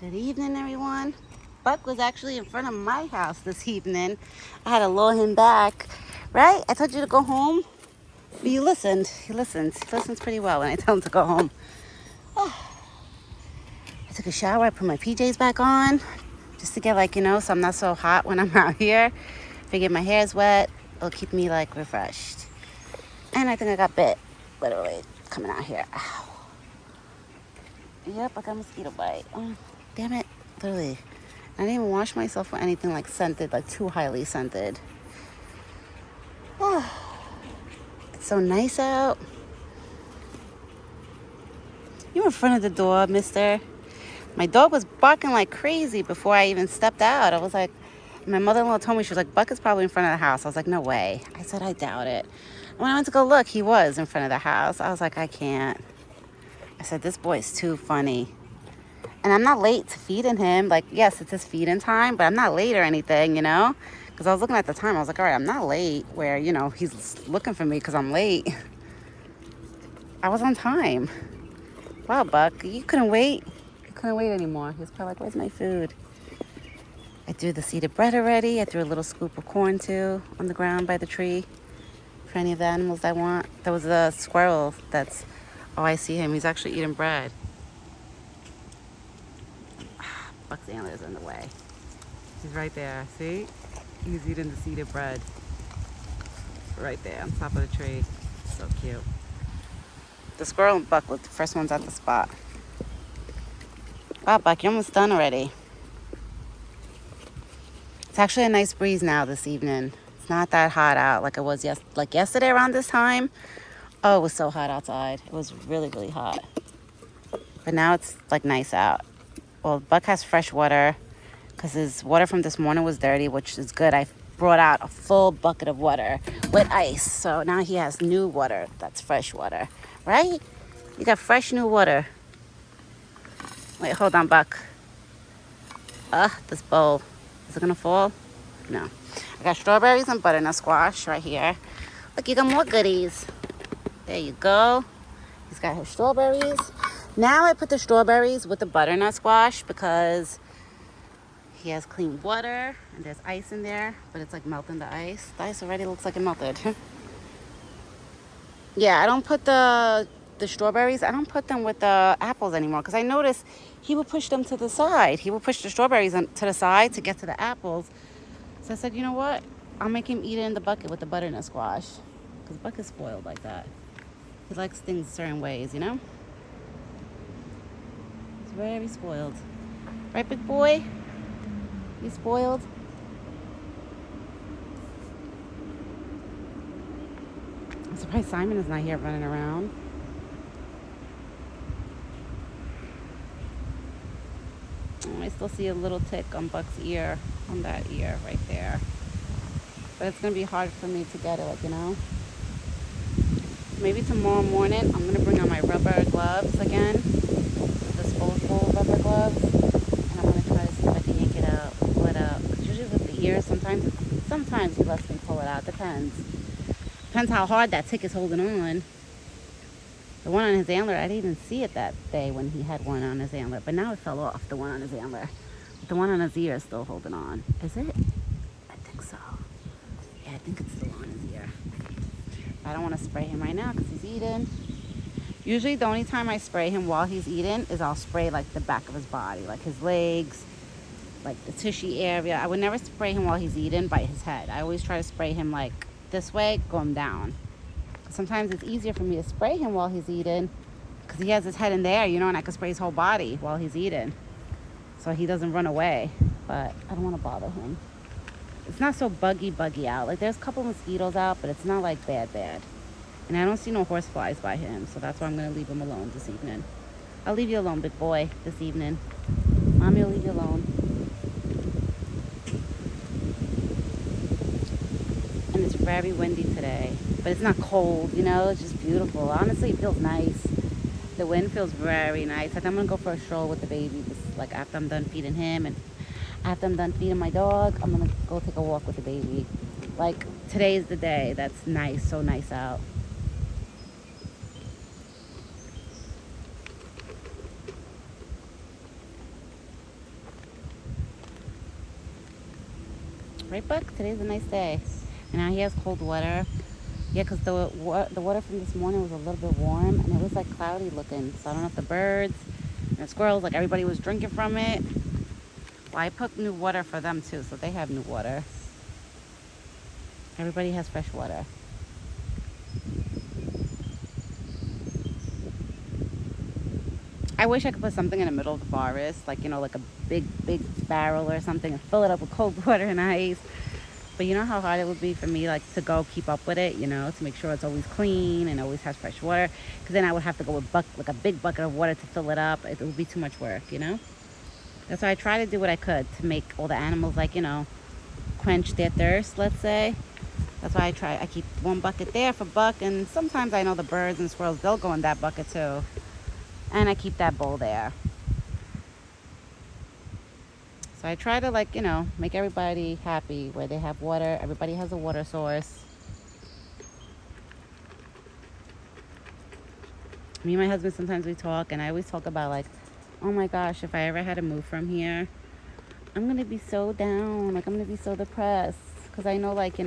Good evening, everyone. Buck was actually in front of my house this evening. I had to lure him back, right? I told you to go home, but you listened. He listens. He listens pretty well when I tell him to go home. Oh, I took a shower. I put my PJs back on just to get so I'm not so hot when I'm out here. If I get my hair's wet, it'll keep me refreshed. And I think I got bit, literally, coming out here. Ow. Yep, I got a mosquito bite. Oh, damn it. Literally. I didn't even wash myself with anything scented, too highly scented. Oh, it's so nice out. You in front of the door, mister. My dog was barking like crazy before I even stepped out. I was like, my mother-in-law told me, she was like, Buck is probably in front of the house. I was like, no way. I said, I doubt it. And when I went to go look, he was in front of the house. I was like, I can't. I said, this boy is too funny. And I'm not late to feeding him. Yes, it's his feeding time, but I'm not late or anything, Because I was looking at the time. I was like, all right, I'm not late where, he's looking for me because I'm late. I was on time. Wow, Buck, you couldn't wait. You couldn't wait anymore. He was probably like, where's my food? I threw the seeded bread already. I threw a little scoop of corn, too, on the ground by the tree for any of the animals I want. There was a squirrel that's, oh, I see him. He's actually eating bread. Buck's antler's in the way. He's right there. See? He's eating the seeded bread. Right there on top of the tree. So cute. The squirrel and Buck were the first ones at the spot. Wow, Buck, you're almost done already. It's actually a nice breeze now this evening. It's not that hot out like it was yesterday around this time. Oh, it was so hot outside. It was really, really hot. But now it's nice out. Well, Buck has fresh water because his water from this morning was dirty, which is good. I brought out a full bucket of water with ice. So now he has new water. That's fresh water, right? You got fresh new water. Wait, hold on, Buck. This bowl. Is it gonna fall? No. I got strawberries and butternut squash right here. Look, you got more goodies. There you go. He's got his strawberries. Now I put the strawberries with the butternut squash because he has clean water and there's ice in there, but it's melting the ice. The ice already looks like it melted. Yeah, I don't put the strawberries, I don't put them with the apples anymore because I noticed he would push them to the side. He would push the strawberries to the side to get to the apples. So I said, you know what? I'll make him eat it in the bucket with the butternut squash because Buck is spoiled like that. He likes things certain ways, He's very spoiled. Right, big boy? You spoiled? I'm surprised Simon is not here running around. Oh, I still see a little tick on Buck's ear, on that ear right there. But it's going to be hard for me to get it, Maybe tomorrow morning I'm going to bring on my rubber gloves again. Disposable rubber gloves. And I'm going to try to see if I can yank it out, pull it out. Because usually with the ears, sometimes he lets me pull it out. Depends. Depends how hard that tick is holding on. The one on his antler, I didn't even see it that day when he had one on his antler. But now it fell off, the one on his antler. But the one on his ear is still holding on. Is it? I think so. Yeah, I think it's still on his ear. I don't want to spray him right now because he's eating. Usually the only time I spray him while he's eating is I'll spray the back of his body, his legs, the tushy area. I would never spray him while he's eating by his head. I always try to spray him this way, going down. Sometimes it's easier for me to spray him while he's eating because he has his head in there, and I can spray his whole body while he's eating so he doesn't run away. But I don't want to bother him. It's not so buggy out. There's a couple mosquitoes out, but it's not bad. And I don't see no horse flies by him, so that's why I'm going to leave him alone this evening. I'll leave you alone, big boy, this evening. Mommy will leave you alone. And it's very windy today, but it's not cold, it's just beautiful. Honestly, it feels nice. The wind feels very nice. I'm going to go for a stroll with the baby, just after I'm done feeding him and after I'm done feeding my dog, I'm going to go take a walk with the baby. Today is the day that's nice, so nice out. Right, Buck? Today's a nice day. And now he has cold water. Yeah, because the water from this morning was a little bit warm, and it was like cloudy looking. So I don't know if the birds and the squirrels, like everybody was drinking from it. Well, I put new water for them too, so they have new water. Everybody has fresh water. I wish I could put something in the middle of the forest, like, like a big barrel or something, and fill it up with cold water and ice. But you know how hard it would be for me, like, to go keep up with it, to make sure it's always clean and always has fresh water. Because then I would have to go with like a big bucket of water to fill it up. It would be too much work. That's why I try to do what I could to make all the animals, like, quench their thirst, let's say. That's why I keep one bucket there for Buck, and sometimes I know the birds and squirrels, they'll go in that bucket too. And I keep that bowl there. So I try to, like, make everybody happy where they have water. Everybody has a water source. Me and my husband, sometimes we talk, and I always talk about, like, oh my gosh, if I ever had to move from here, I'm going to be so down. Like, I'm going to be so depressed. Because I know, like,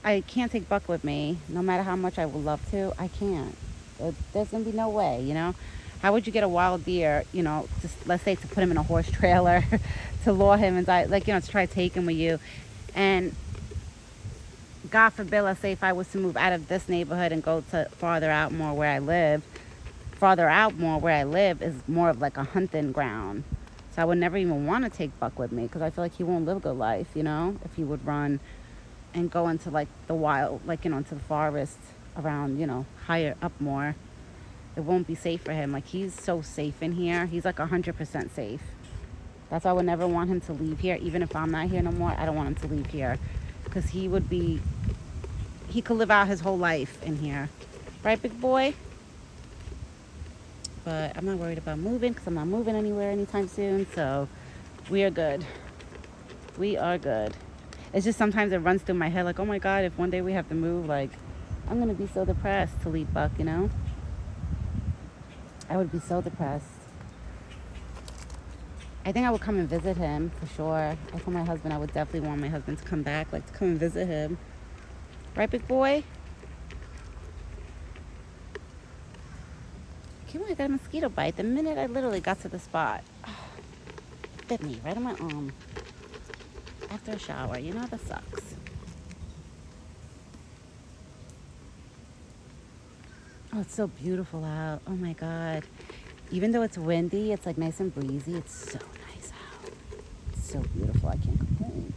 I can't take Buck with me. No matter how much I would love to, I can't. There's going to be no way. How would you get a wild deer, just, let's say, to put him in a horse trailer, to lure him and die, like, to try to take him with you. And God forbid, let's say if I was to move out of this neighborhood and go to farther out more where I live is more of like a hunting ground. So I would never even want to take Buck with me because I feel like he won't live a good life, if he would run and go into like the wild, like, into the forest around, higher up more. It won't be safe for him. Like, he's so safe in here. He's like 100% safe. That's why I would never want him to leave here. Even if I'm not here no more, I don't want him to leave here. Because he could live out his whole life in here. Right, big boy? But I'm not worried about moving because I'm not moving anywhere anytime soon. So we are good. We are good. It's just sometimes it runs through my head like, oh my God, if one day we have to move, like, I'm going to be so depressed to leave Buck, I would be so depressed. I think I would come and visit him for sure. I told my husband I would definitely want my husband to come back, like, to come and visit him. Right, big boy? Okay, I got a mosquito bite. The minute I literally got to the spot, bit me right on my arm. After a shower, that sucks. Oh, it's so beautiful out. Oh my God. Even though it's windy, it's like nice and breezy. It's so nice out. It's so beautiful. I can't complain.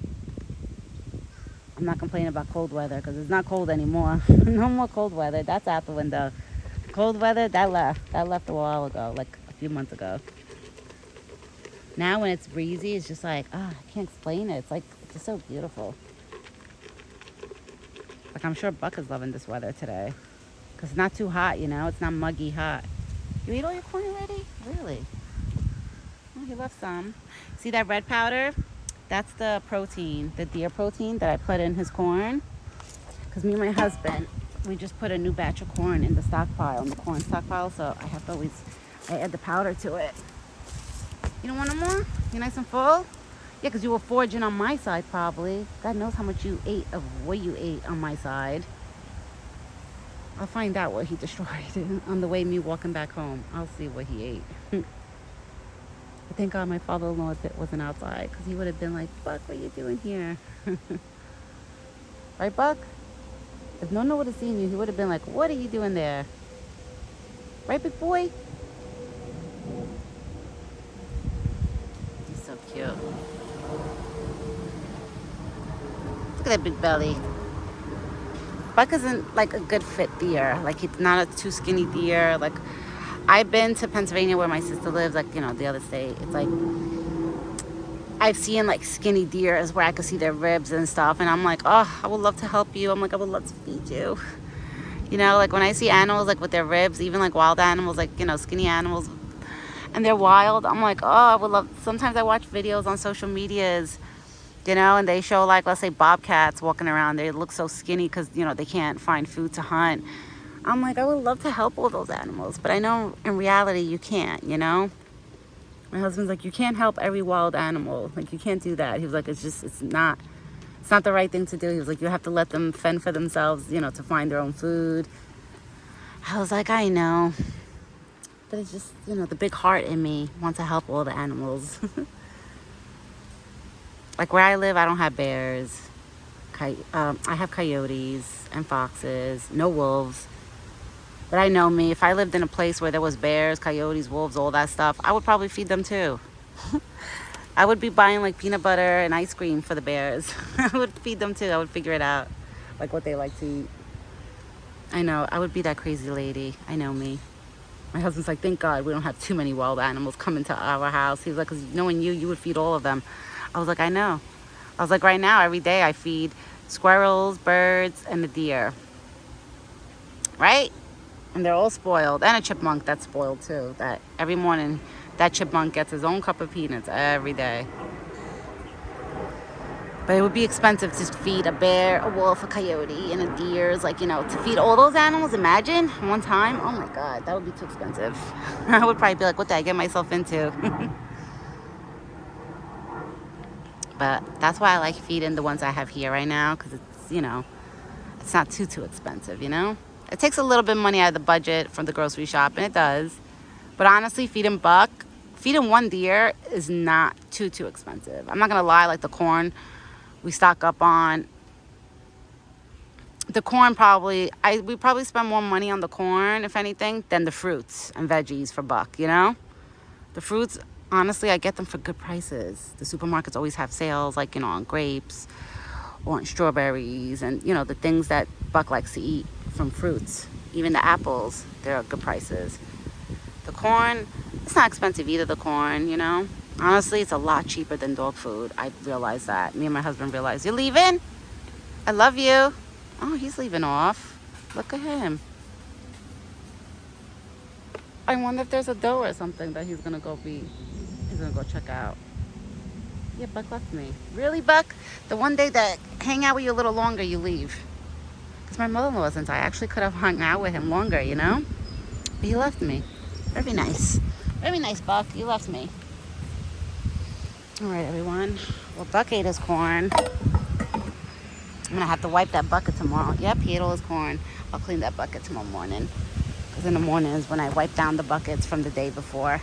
I'm not complaining about cold weather because it's not cold anymore. No more cold weather. That's out the window. Cold weather, that left. That left a while ago, like a few months ago. Now when it's breezy, it's just like, I can't explain it. It's like, it's just so beautiful. Like, I'm sure Buck is loving this weather today. Because it's not too hot, It's not muggy hot. You ate all your corn already? Really? Oh, he left some. See that red powder? That's the protein, the deer protein that I put in his corn. Because me and my husband, we just put a new batch of corn in the stockpile, in the corn stockpile. So I have to always, I add the powder to it. You don't want no more? You nice and full? Yeah, because you were foraging on my side probably. God knows how much you ate of what you ate on my side. I'll find out what he destroyed on the way me walking back home. I'll see what he ate. But thank God my father-in-law wasn't outside because he would have been like, Buck, what are you doing here? Right, Buck? If Nono would have seen you, he would have been like, what are you doing there? Right, big boy? He's so cute. Look at that big belly. Buck isn't like a good fit deer. Like, he's not a too skinny deer. Like, I've been to Pennsylvania where my sister lives, like, the other state. It's like, I've seen like skinny deer is where I could see their ribs and stuff. And I'm like, oh, I would love to help you. I'm like, I would love to feed you. Like when I see animals like with their ribs, even like wild animals, like, skinny animals, and they're wild, I'm like, oh, I would love. Sometimes I watch videos on social medias, and they show like, let's say bobcats walking around. They look so skinny because, they can't find food to hunt. I'm like, I would love to help all those animals. But I know in reality you can't, My husband's like, you can't help every wild animal. Like, you can't do that. He was like, it's not It's not the right thing to do. He was like, you have to let them fend for themselves, you know, to find their own food. I was like, I know. But it's just, you know, the big heart in me wants to help all the animals. Like where I live, I don't have bears. I have coyotes and foxes, no wolves. But I know me, if I lived in a place where there was bears, coyotes, wolves, all that stuff, I would probably feed them too. I would be buying like peanut butter and ice cream for the bears. I would feed them too. I would figure it out, like what they like to eat. I know, I would be that crazy lady. I know me. My husband's like, thank God we don't have too many wild animals coming to our house. He's like, because knowing you would feed all of them. I was like, I know. I was like, right now, every day I feed squirrels, birds, and the deer. Right? And they're all spoiled. And a chipmunk that's spoiled too. That every morning, that chipmunk gets his own cup of peanuts every day. But it would be expensive to feed a bear, a wolf, a coyote, and a deer. It's like, you know, to feed all those animals, imagine, one time. Oh my God, that would be too expensive. I would probably be like, what did I get myself into? But that's why I like feeding the ones I have here right now, because it's, you know, it's not too expensive, you know? It takes a little bit of money out of the budget from the grocery shop, and it does. But honestly, feeding one deer is not too expensive. I'm not gonna lie, like the corn we stock up on. The corn we probably spend more money on the corn, if anything, than the fruits and veggies for buck, you know? The fruits, honestly, I get them for good prices. The supermarkets always have sales, like, you know, on grapes or on strawberries and, you know, the things that Buck likes to eat from fruits. Even the apples, they're good prices. The corn, it's not expensive either, the corn, you know? Honestly, it's a lot cheaper than dog food. I realized that. Me and my husband realized, you're leaving? I love you. Oh, he's leaving off. Look at him. I wonder if there's a door or something that he's gonna go check out. Yeah, Buck left me. Really, Buck? The one day that hang out with you a little longer, you leave. Because my mother-in-law wasn't. I actually could have hung out with him longer, you know? But he left me. Very nice. Very nice, Buck. You left me. All right, everyone. Well, Buck ate his corn. I'm going to have to wipe that bucket tomorrow. Yep, he ate all his corn. I'll clean that bucket tomorrow morning. Because in the morning is when I wipe down the buckets from the day before.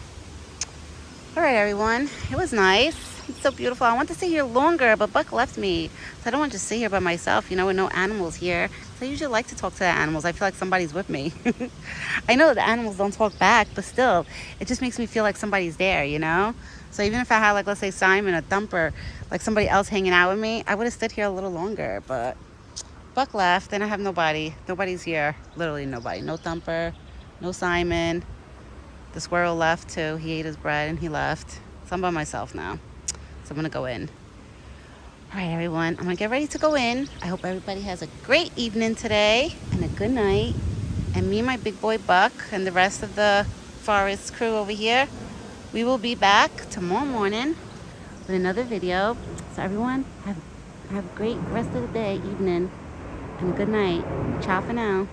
All right, everyone. It was nice. It's so beautiful. I want to stay here longer, but Buck left me. So I don't want to just sit here by myself, you know, with no animals here. So I usually like to talk to the animals. I feel like somebody's with me. I know the animals don't talk back, but still, it just makes me feel like somebody's there, you know? So even if I had, like, let's say Simon, a thumper, like somebody else hanging out with me, I would have stood here a little longer. But Buck left, and I have nobody. Nobody's here. Literally nobody. No thumper, no Simon. The squirrel left too. He ate his bread and he left. So I'm by myself now. So I'm going to go in. All right, everyone. I'm going to get ready to go in. I hope everybody has a great evening today and a good night. And me and my big boy Buck and the rest of the forest crew over here, we will be back tomorrow morning with another video. So everyone, have a great rest of the day, evening, and a good night. Ciao for now.